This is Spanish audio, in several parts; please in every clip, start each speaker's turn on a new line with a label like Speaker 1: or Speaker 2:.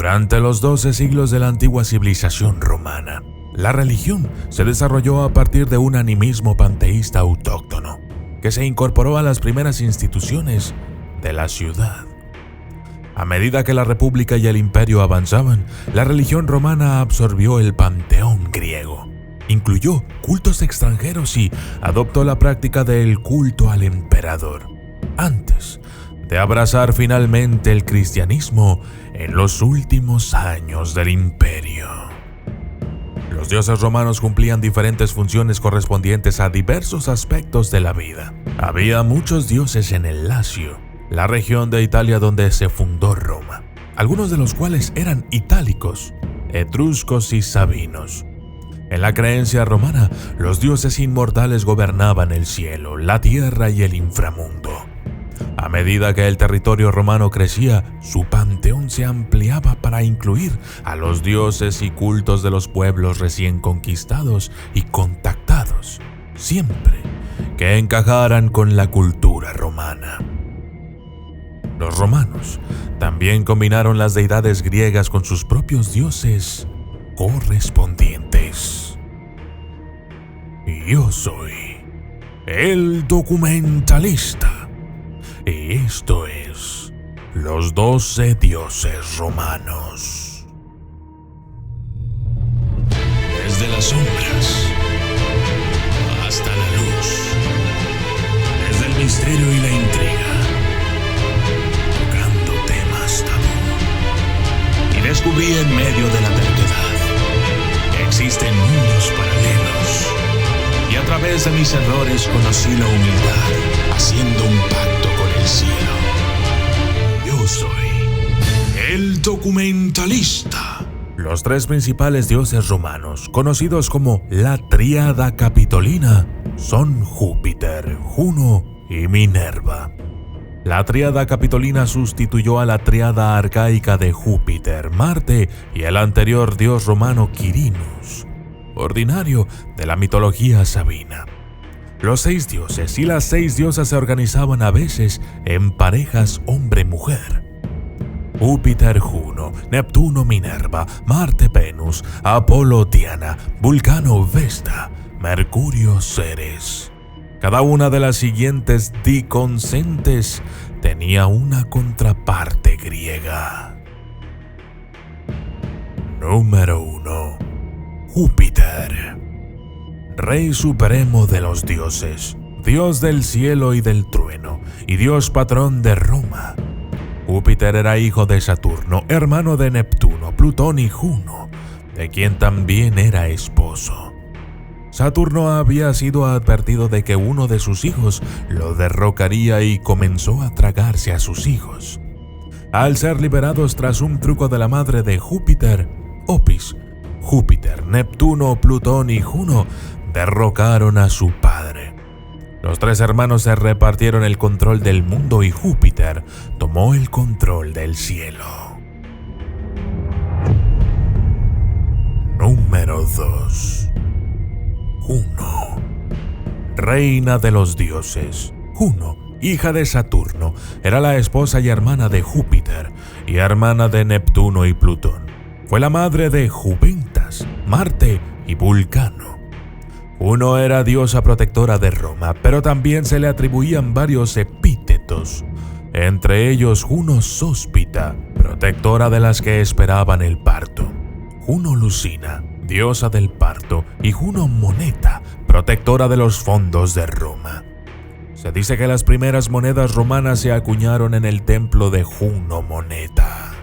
Speaker 1: Durante los 12 siglos de la antigua civilización romana, la religión se desarrolló a partir de un animismo panteísta autóctono, que se incorporó a las primeras instituciones de la ciudad. A medida que la república y el imperio avanzaban, la religión romana absorbió el panteón griego, incluyó cultos extranjeros y adoptó la práctica del culto al emperador, antes de abrazar finalmente el cristianismo en los últimos años del imperio. Los dioses romanos cumplían diferentes funciones correspondientes a diversos aspectos de la vida. Había muchos dioses en el Lacio, la región de Italia donde se fundó Roma, algunos de los cuales eran itálicos, etruscos y sabinos. En la creencia romana, los dioses inmortales gobernaban el cielo, la tierra y el inframundo. A medida que el territorio romano crecía, su panteón se ampliaba para incluir a los dioses y cultos de los pueblos recién conquistados y contactados, siempre que encajaran con la cultura romana. Los romanos también combinaron las deidades griegas con sus propios dioses correspondientes. Yo soy el documentalista. Y esto es Los 12 dioses romanos. Desde las sombras hasta la luz, desde el misterio y la intriga, tocando temas tabú. Y descubrí en medio de la terquedad que existen mundos paralelos. Y a través de mis errores conocí la humildad, haciendo un pacto con el cielo. Yo soy el documentalista. Los tres principales dioses romanos, conocidos como la Tríada Capitolina, son Júpiter, Juno y Minerva. La Tríada Capitolina sustituyó a la Tríada arcaica de Júpiter, Marte y el anterior dios romano Quirinus, ordinario de la mitología sabina. Los 6 dioses y las 6 diosas se organizaban a veces en parejas hombre-mujer. Júpiter, Juno, Neptuno, Minerva, Marte, Venus, Apolo, Diana, Vulcano, Vesta, Mercurio, Ceres. Cada una de las siguientes diconsentes tenía una contraparte griega. Número 1. Júpiter, Rey supremo de los dioses, Dios del cielo y del trueno, y Dios patrón de Roma. Júpiter era hijo de Saturno, hermano de Neptuno, Plutón y Juno, de quien también era esposo. Saturno había sido advertido de que uno de sus hijos lo derrocaría y comenzó a tragarse a sus hijos. Al ser liberados tras un truco de la madre de Júpiter, Opis, Júpiter, Neptuno, Plutón y Juno derrocaron a su padre. Los 3 hermanos se repartieron el control del mundo y Júpiter tomó el control del cielo. Número 2. Juno, reina de los dioses. Juno, hija de Saturno, era la esposa y hermana de Júpiter y hermana de Neptuno y Plutón. Fue la madre de Juventas, Marte y Vulcano. Juno era diosa protectora de Roma, pero también se le atribuían varios epítetos, entre ellos Juno Sóspita, protectora de las que esperaban el parto, Juno Lucina, diosa del parto, y Juno Moneta, protectora de los fondos de Roma. Se dice que las primeras monedas romanas se acuñaron en el templo de Juno Moneta.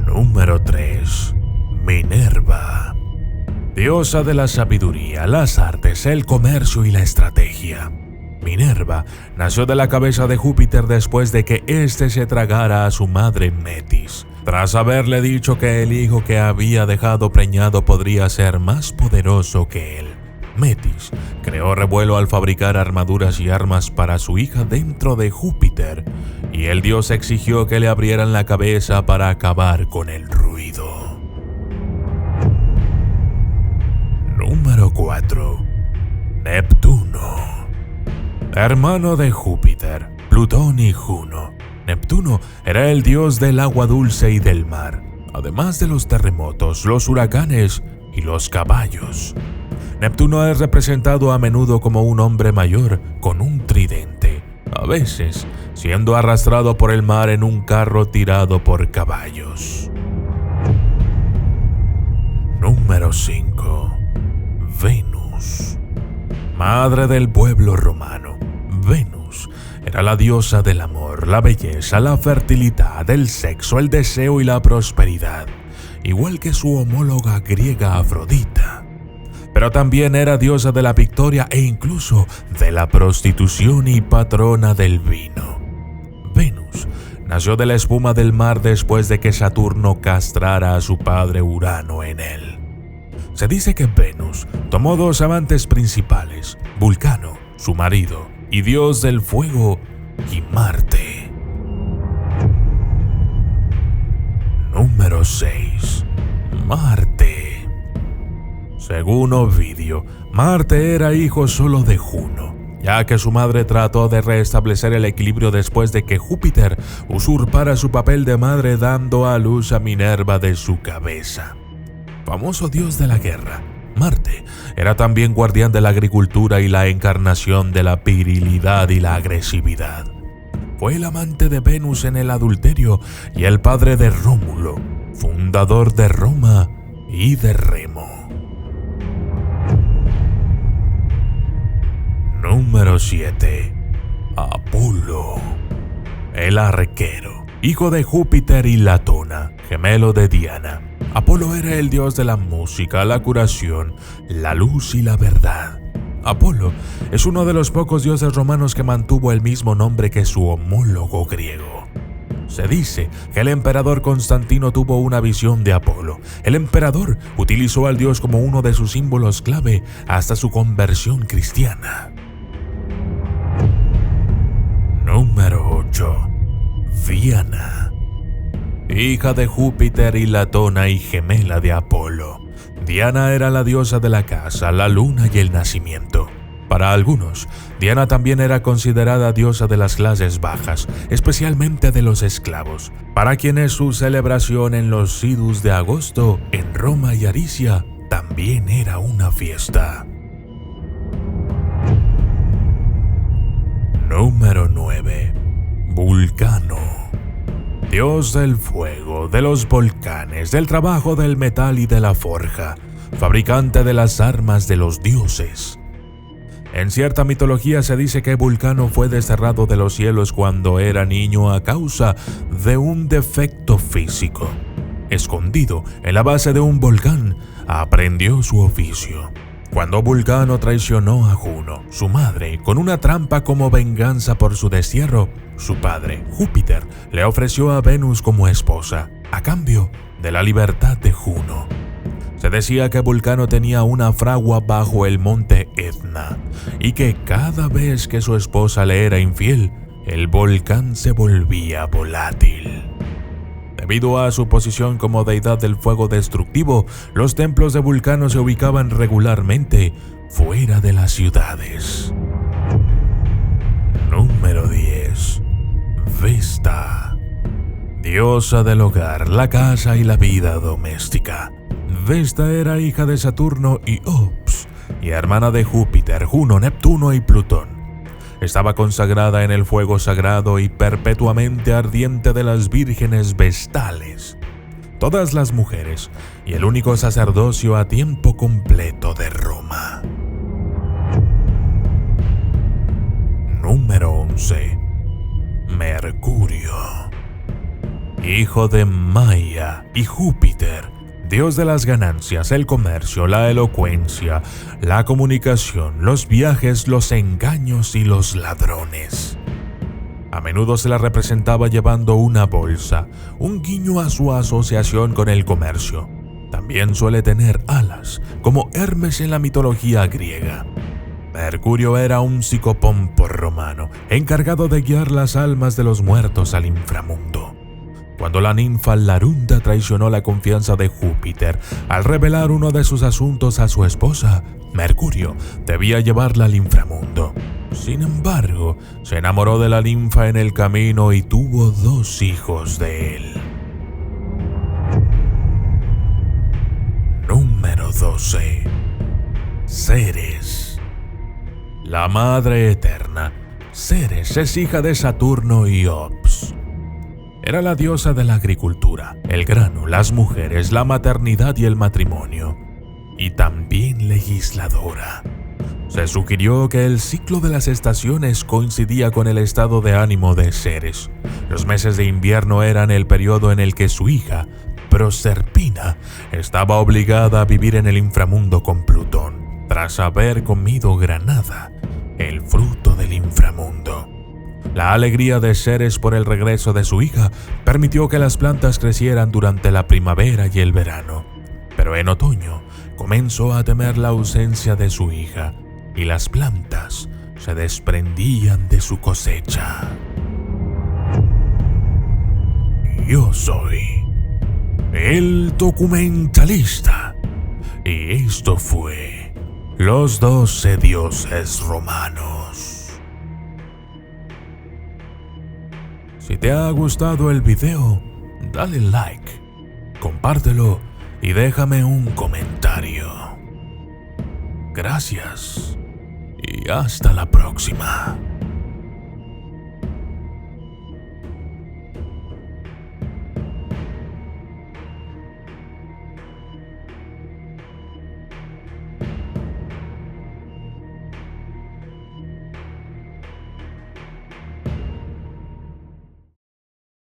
Speaker 1: Número 3. Minerva, diosa de la sabiduría, las artes, el comercio y la estrategia. Minerva nació de la cabeza de Júpiter después de que éste se tragara a su madre Metis, tras haberle dicho que el hijo que había dejado preñado podría ser más poderoso que él. Metis creó revuelo al fabricar armaduras y armas para su hija dentro de Júpiter, y el dios exigió que le abrieran la cabeza para acabar con el ruido. Número 4. Neptuno, hermano de Júpiter, Plutón y Juno. Neptuno era el dios del agua dulce y del mar, además de los terremotos, los huracanes y los caballos. Neptuno es representado a menudo como un hombre mayor con un tridente, a veces siendo arrastrado por el mar en un carro tirado por caballos. Número 5. Venus. Madre del pueblo romano, Venus era la diosa del amor, la belleza, la fertilidad, el sexo, el deseo y la prosperidad, igual que su homóloga griega Afrodita. Pero también era diosa de la victoria e incluso de la prostitución y patrona del vino. Venus nació de la espuma del mar después de que Saturno castrara a su padre Urano en él. Se dice que Venus tomó dos amantes principales, Vulcano, su marido, y dios del fuego, y Marte. Número 6. Marte. Según Ovidio, Marte era hijo solo de Juno, ya que su madre trató de restablecer el equilibrio después de que Júpiter usurpara su papel de madre dando a luz a Minerva de su cabeza. Famoso dios de la guerra, Marte era también guardián de la agricultura y la encarnación de la virilidad y la agresividad. Fue el amante de Venus en el adulterio y el padre de Rómulo, fundador de Roma y de Remo. Número 7. Apolo. El arquero, hijo de Júpiter y Latona, gemelo de Diana. Apolo era el dios de la música, la curación, la luz y la verdad. Apolo es uno de los pocos dioses romanos que mantuvo el mismo nombre que su homólogo griego. Se dice que el emperador Constantino tuvo una visión de Apolo. El emperador utilizó al dios como uno de sus símbolos clave hasta su conversión cristiana. Número 8. Diana. Hija de Júpiter y Latona y gemela de Apolo. Diana era la diosa de la casa, la luna y el nacimiento. Para algunos, Diana también era considerada diosa de las clases bajas, especialmente de los esclavos, para quienes su celebración en los Sidus de agosto, en Roma y Aricia, también era una fiesta. Número 9. Vulcano. Dios del fuego, de los volcanes, del trabajo del metal y de la forja, fabricante de las armas de los dioses. En cierta mitología se dice que Vulcano fue desterrado de los cielos cuando era niño a causa de un defecto físico. Escondido en la base de un volcán, aprendió su oficio. Cuando Vulcano traicionó a Juno, su madre, con una trampa como venganza por su destierro, su padre, Júpiter, le ofreció a Venus como esposa, a cambio de la libertad de Juno. Se decía que Vulcano tenía una fragua bajo el monte Etna, y que cada vez que su esposa le era infiel, el volcán se volvía volátil. Debido a su posición como deidad del fuego destructivo, los templos de Vulcano se ubicaban regularmente fuera de las ciudades. Número 10. Vesta. Diosa del hogar, la casa y la vida doméstica. Vesta era hija de Saturno y Ops, y hermana de Júpiter, Juno, Neptuno y Plutón. Estaba consagrada en el fuego sagrado y perpetuamente ardiente de las vírgenes vestales, todas las mujeres y el único sacerdocio a tiempo completo de Roma. Número 11. Mercurio. Hijo de Maia y Júpiter, dios de las ganancias, el comercio, la elocuencia, la comunicación, los viajes, los engaños y los ladrones. A menudo se la representaba llevando una bolsa, un guiño a su asociación con el comercio. También suele tener alas, como Hermes en la mitología griega. Mercurio era un psicopompo romano, encargado de guiar las almas de los muertos al inframundo. Cuando la ninfa Larunda traicionó la confianza de Júpiter al revelar uno de sus asuntos a su esposa, Mercurio debía llevarla al inframundo. Sin embargo, se enamoró de la ninfa en el camino y tuvo 2 hijos de él. Número 12. Ceres. La Madre Eterna, Ceres, es hija de Saturno y Ops. Era la diosa de la agricultura, el grano, las mujeres, la maternidad y el matrimonio, y también legisladora. Se sugirió que el ciclo de las estaciones coincidía con el estado de ánimo de Ceres. Los meses de invierno eran el periodo en el que su hija, Proserpina, estaba obligada a vivir en el inframundo con Plutón, tras haber comido granada, el fruto del inframundo. La alegría de Ceres por el regreso de su hija permitió que las plantas crecieran durante la primavera y el verano, pero en otoño comenzó a temer la ausencia de su hija y las plantas se desprendían de su cosecha. Yo soy el documentalista y esto fue Los 12 dioses romanos. Si te ha gustado el video, dale like, compártelo y déjame un comentario. Gracias y hasta la próxima.